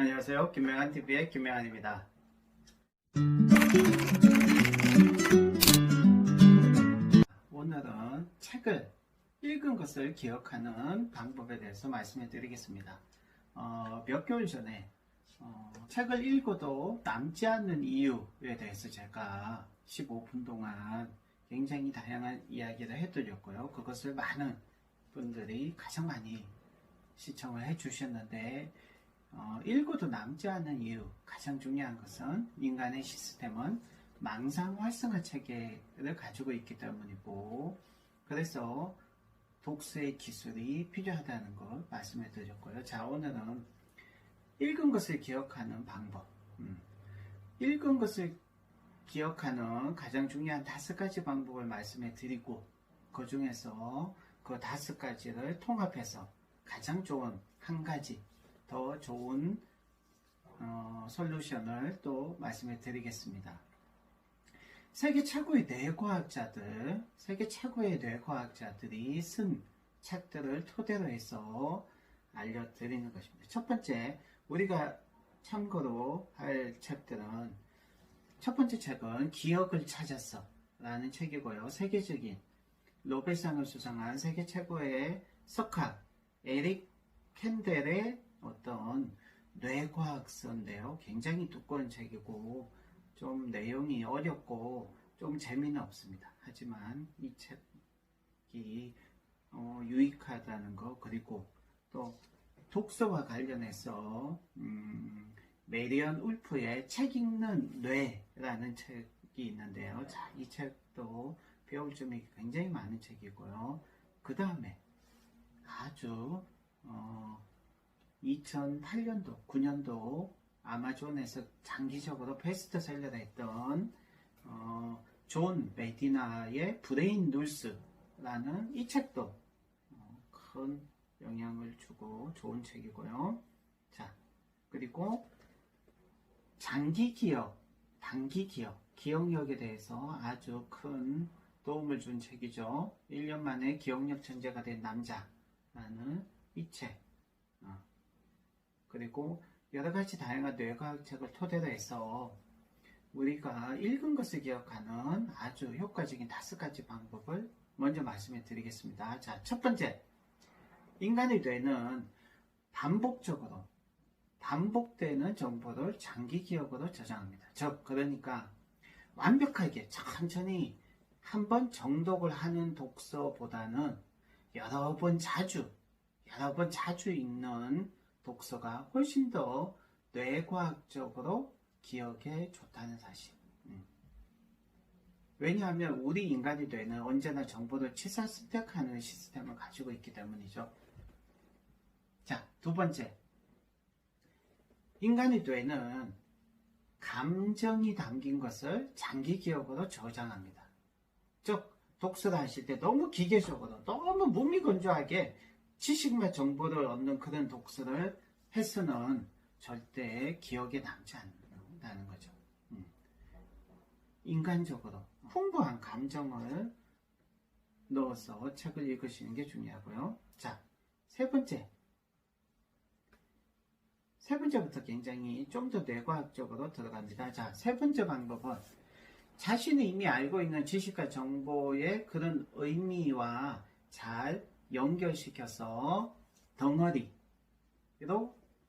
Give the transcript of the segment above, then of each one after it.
안녕하세요. 김명한TV의 김명한입니다. 오늘은 책을 읽은 것을 기억하는 방법에 대해서 말씀해 드리겠습니다. 몇 개월 전에 책을 읽어도 남지 않는 이유에 대해서 제가 15분 동안 굉장히 다양한 이야기를 해드렸고요. 그것을 많은 분들이 가장 많이 시청을 해 주셨는데 읽어도 남지 않는 이유, 가장 중요한 것은 인간의 시스템은 망상 활성화 체계를 가지고 있기 때문이고, 그래서 독서의 기술이 필요하다는 걸 말씀해 드렸고요. 자, 오늘은 읽은 것을 기억하는 방법, 읽은 것을 기억하는 가장 중요한 5가지 방법을 말씀해 드리고, 그 중에서 그 5가지를 통합해서 가장 좋은 한 가지 더 좋은 솔루션을 또 말씀해 드리겠습니다. 세계 최고의 뇌과학자들이 쓴 책들을 토대로 해서 알려드리는 것입니다. 첫 번째, 우리가 참고로 할 책들은, 첫 번째 책은 기억을 찾았어 라는 책이고요. 세계적인 노벨상을 수상한 세계 최고의 석학 에릭 캔델의 어떤 뇌과학서인데요. 굉장히 두꺼운 책이고 좀 내용이 어렵고 좀 재미는 없습니다. 하지만 이 책이 유익하다는 거, 그리고 또 독서와 관련해서 메리언 울프의 책 읽는 뇌라는 책이 있는데요. 자, 이 책도 배울 점이 굉장히 많은 책이고요. 그 다음에 아주 2008년도, 9년도 아마존에서 장기적으로 베스트셀러를 했던 존 메디나의 브레인 놀스라는 이 책도 큰 영향을 주고 좋은 책이고요. 자, 그리고 장기 기억, 단기 기억, 기억력에 대해서 아주 큰 도움을 준 책이죠. 1년 만에 기억력 천재가 된 남자라는 이 책, 그리고 여러가지 다양한 뇌과학 책을 토대로 해서 우리가 읽은 것을 기억하는 아주 효과적인 5가지 방법을 먼저 말씀해 드리겠습니다. 자, 첫 번째, 인간의 뇌는 반복되는 정보를 장기 기억으로 저장합니다. 즉, 그러니까 완벽하게 천천히 한 번 정독을 하는 독서보다는 여러 번 자주 읽는 독서가 훨씬 더 뇌과학적으로 기억에 좋다는 사실. 왜냐하면 우리 인간의 뇌는 언제나 정보를 취사스택하는 시스템을 가지고 있기 때문이죠. 자, 두 번째, 인간의 뇌는 감정이 담긴 것을 장기 기억으로 저장합니다. 즉, 독서를 하실 때 너무 기계적으로, 너무 무미건조하게 지식과 정보를 얻는 그런 독서를 해서는 절대 기억에 남지 않는다는 거죠. 인간적으로 풍부한 감정을 넣어서 책을 읽으시는 게 중요하고요. 자, 세 번째부터 굉장히 좀 더 뇌과학적으로 들어갑니다. 자, 세 번째 방법은 자신이 이미 알고 있는 지식과 정보의 그런 의미와 잘 연결시켜서 덩어리로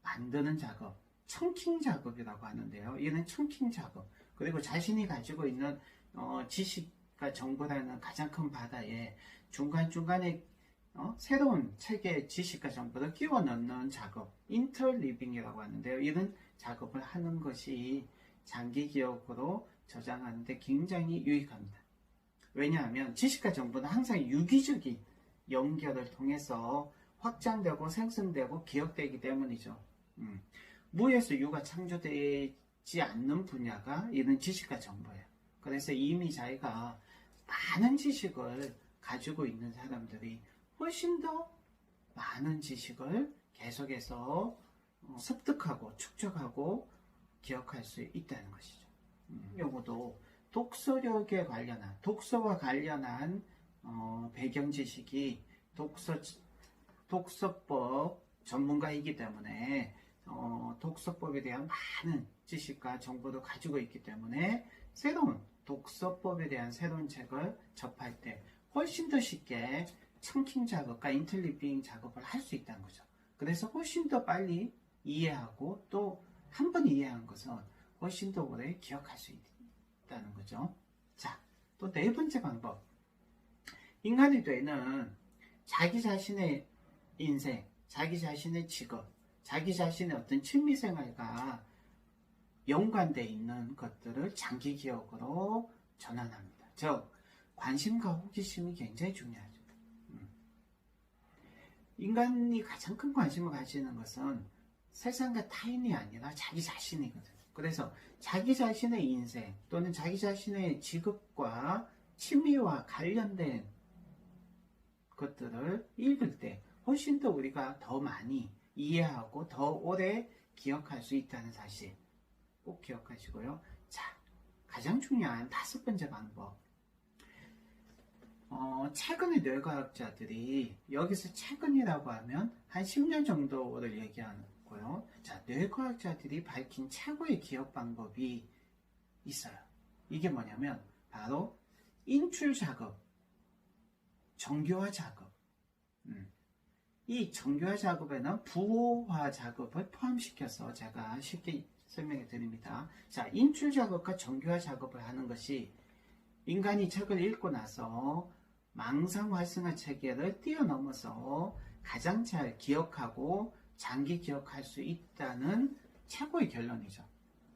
만드는 작업, 청킹 작업이라고 하는데요. 이는 청킹 작업, 그리고 자신이 가지고 있는 지식과 정보라는 가장 큰 바다에 중간중간에 새로운 책의 지식과 정보를 끼워 넣는 작업, 인터리빙이라고 하는데요. 이런 작업을 하는 것이 장기 기억으로 저장하는데 굉장히 유익합니다. 왜냐하면 지식과 정보는 항상 유기적인 연결을 통해서 확장되고 생성되고 기억되기 때문이죠. 무에서 유가 창조되지 않는 분야가 이런 지식과 정보예요. 그래서 이미 자기가 많은 지식을 가지고 있는 사람들이 훨씬 더 많은 지식을 계속해서 습득하고 축적하고 기억할 수 있다는 것이죠. 요것도 독서와 관련한 배경 지식이 독서법 전문가이기 때문에 독서법에 대한 많은 지식과 정보도 가지고 있기 때문에 새로운 독서법에 대한 새로운 책을 접할 때 훨씬 더 쉽게 청킹 작업과 인텔리빙 작업을 할 수 있다는 거죠. 그래서 훨씬 더 빨리 이해하고 또 한 번 이해한 것은 훨씬 더 오래 기억할 수 있다는 거죠. 자, 또 네 번째 방법. 인간의 뇌는 자기 자신의 인생, 자기 자신의 직업, 자기 자신의 어떤 취미생활과 연관되어 있는 것들을 장기 기억으로 전환합니다. 즉, 관심과 호기심이 굉장히 중요하죠. 인간이 가장 큰 관심을 가지는 것은 세상과 타인이 아니라 자기 자신이거든요. 그래서 자기 자신의 인생 또는 자기 자신의 직업과 취미와 관련된 것들을 읽을 때 훨씬 더 우리가 더 많이 이해하고 더 오래 기억할 수 있다는 사실 꼭 기억하시고요. 자, 가장 중요한 다섯 번째 방법. 최근의 뇌과학자들이 여기서 최근이라고 하면 한 10년 정도를 얘기하고요. 자, 뇌과학자들이 밝힌 최고의 기억 방법이 있어요. 이게 뭐냐면 바로 인출 작업, 정교화 작업. 이 정교화 작업에는 부호화 작업을 포함시켜서 제가 쉽게 설명해 드립니다. 자, 인출 작업과 정교화 작업을 하는 것이 인간이 책을 읽고 나서 망상 활성화 체계를 뛰어넘어서 가장 잘 기억하고 장기 기억할 수 있다는 최고의 결론이죠.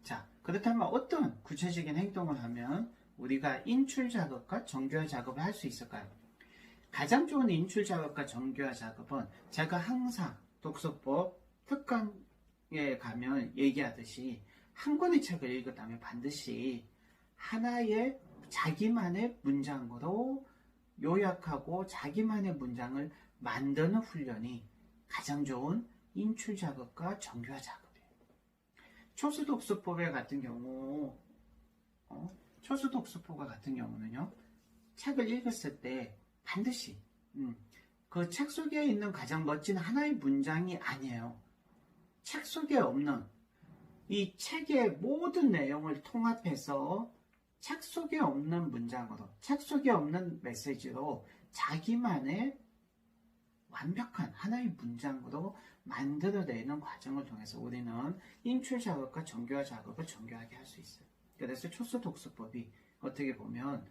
자, 그렇다면 어떤 구체적인 행동을 하면 우리가 인출 작업과 정교화 작업을 할 수 있을까요? 가장 좋은 인출 작업과 정교화 작업은 제가 항상 독서법 특강에 가면 얘기하듯이 한 권의 책을 읽었다면 반드시 하나의 자기만의 문장으로 요약하고 자기만의 문장을 만드는 훈련이 가장 좋은 인출 작업과 정교화 작업이에요. 초수독서법 같은 경우는요, 책을 읽었을 때 반드시 그 책 속에 있는 가장 멋진 하나의 문장이 아니에요. 책 속에 없는 이 책의 모든 내용을 통합해서 책 속에 없는 문장으로, 책 속에 없는 메시지로 자기만의 완벽한 하나의 문장으로 만들어내는 과정을 통해서 우리는 인출 작업과 정교화 작업을 정교하게 할 수 있어요. 그래서 초수 독서법이 어떻게 보면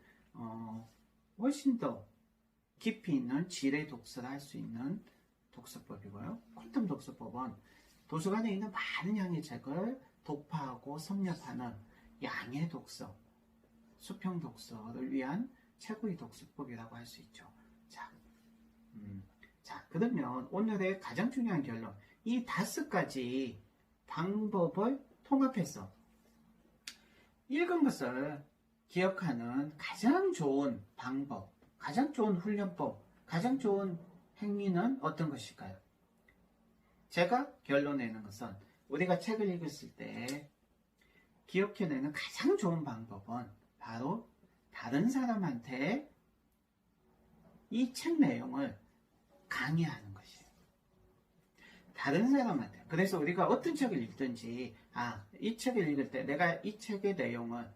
훨씬 더 깊이 있는 질의 독서를 할 수 있는 독서법이고요. 퀀텀 독서법은 도서관에 있는 많은 양의 책을 독파하고 섭렵하는 양의 독서, 수평 독서를 위한 최고의 독서법이라고 할 수 있죠. 자, 그러면 오늘의 가장 중요한 결론. 이 5가지 방법을 통합해서 읽은 것을 기억하는 가장 좋은 방법, 가장 좋은 훈련법, 가장 좋은 행위는 어떤 것일까요? 제가 결론 내는 것은 우리가 책을 읽었을 때 기억해내는 가장 좋은 방법은 바로 다른 사람한테 이 책 내용을 강의하는 것이에요. 다른 사람한테. 그래서 우리가 어떤 책을 읽든지, 이 책을 읽을 때 내가 이 책의 내용을,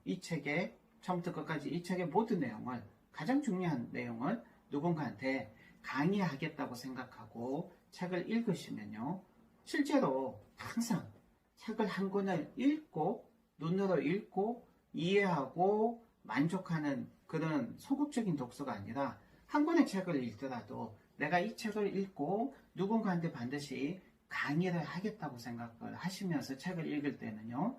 이 책의 처음부터 끝까지 이 책의 모든 내용을, 가장 중요한 내용을 누군가한테 강의하겠다고 생각하고 책을 읽으시면요, 실제로 항상 책을 한 권을 읽고 눈으로 읽고 이해하고 만족하는 그런 소극적인 독서가 아니라 한 권의 책을 읽더라도 내가 이 책을 읽고 누군가한테 반드시 강의를 하겠다고 생각을 하시면서 책을 읽을 때는요,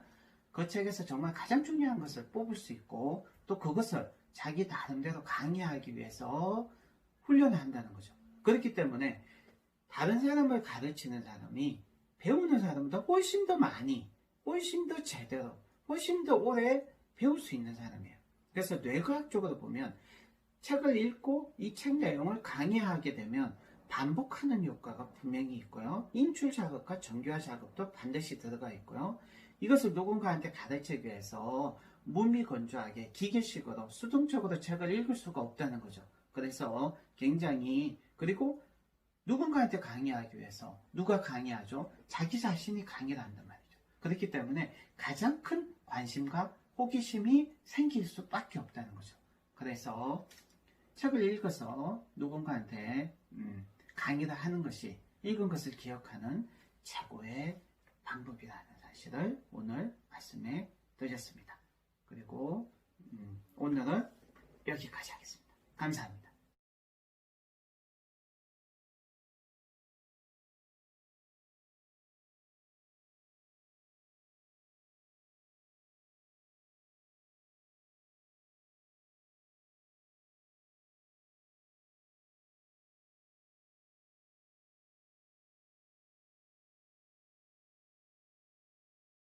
그 책에서 정말 가장 중요한 것을 뽑을 수 있고 또 그것을 자기 나름대로 강의하기 위해서 훈련을 한다는 거죠. 그렇기 때문에 다른 사람을 가르치는 사람이 배우는 사람보다 훨씬 더 많이, 훨씬 더 제대로, 훨씬 더 오래 배울 수 있는 사람이에요. 그래서 뇌과학적으로 보면 책을 읽고 이 책 내용을 강의하게 되면 반복하는 효과가 분명히 있고요. 인출 작업과 정교화 작업도 반드시 들어가 있고요. 이것을 누군가한테 가르치기 위해서 무미건조하게 기계식으로 수동적으로 책을 읽을 수가 없다는 거죠. 그래서 굉장히, 그리고 누군가한테 강의하기 위해서 누가 강의하죠? 자기 자신이 강의를 한단 말이죠. 그렇기 때문에 가장 큰 관심과 호기심이 생길 수밖에 없다는 거죠. 그래서 책을 읽어서 누군가한테 강의를 하는 것이 읽은 것을 기억하는 최고의 방법이라는 사실을 오늘 말씀해 드렸습니다. 그리고 오늘은 여기까지 하겠습니다. 감사합니다.